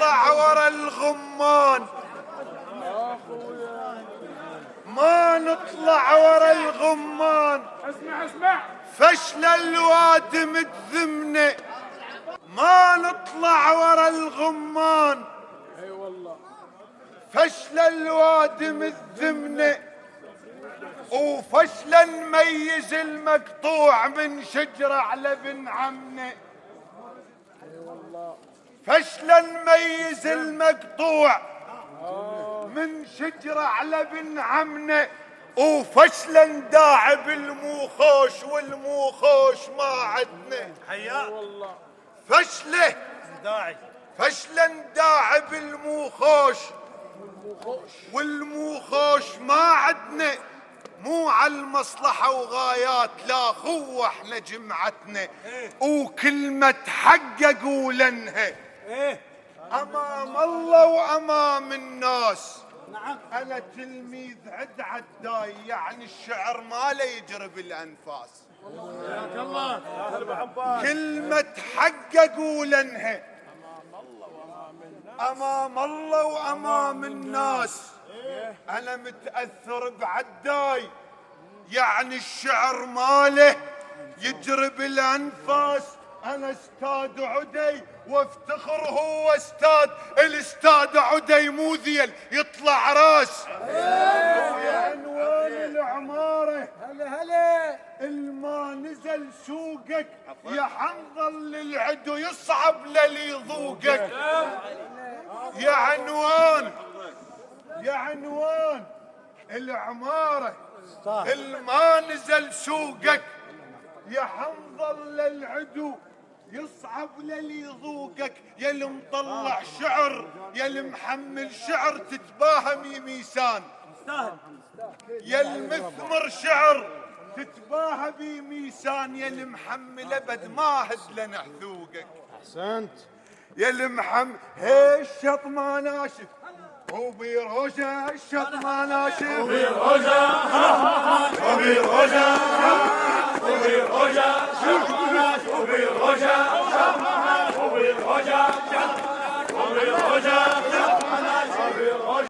نطلع ورا الغمان، ما نطلع ورا الغمان. اسمع فشل الواد متذمنه، ما نطلع ورا الغمان. اي والله فشل الواد متذمنه، وفشل نميز المقطوع من شجرة على ابن عمنا. فشل نميز المقطوع من شجرة على ابن عمنا، وفشل نداعب الموخوش والموخوش ما عدنا. حياك فشله داعي فشل نداعب الموخوش والموخوش ما عدنا. مو على المصلحة وغايات، لا خو احنا جمعتنا، وكلمة حق اقولنها امام الله وامام الناس. نعم انا تلميذ عد عداي، يعني الشعر ما لا يجري بالانفاس. حياك الله كلمة حق اقولنها امام الله وامام الناس. انا متأثر بعداي، يعني الشعر ماله يجري بالانفاس. انا استاذ عدي وافتخر هو استاذ. الاستاذ عدي مو ذيل يطلع راس. عنوان العمارة هلا الما نزل سوقك يا حنظل للعدو يصعب للي يذوقك. يا عنوان العمارة الما نزل سوقك يا حنظل للعدو يصعب للي يذوقك. يا اللي مطلع شعر، يا اللي محمل شعر تتباهى ميسان. يا المثمر شعر تتباهى بميسان. يا اللي محمل ابد ما هد لنا حذوقك. احسنت يا اللي محمل هي الشط ما ناشف وبيروجه الشط ما ناشف وبيروجه وبيروجه وبيروجه وبيروجه وبيروجه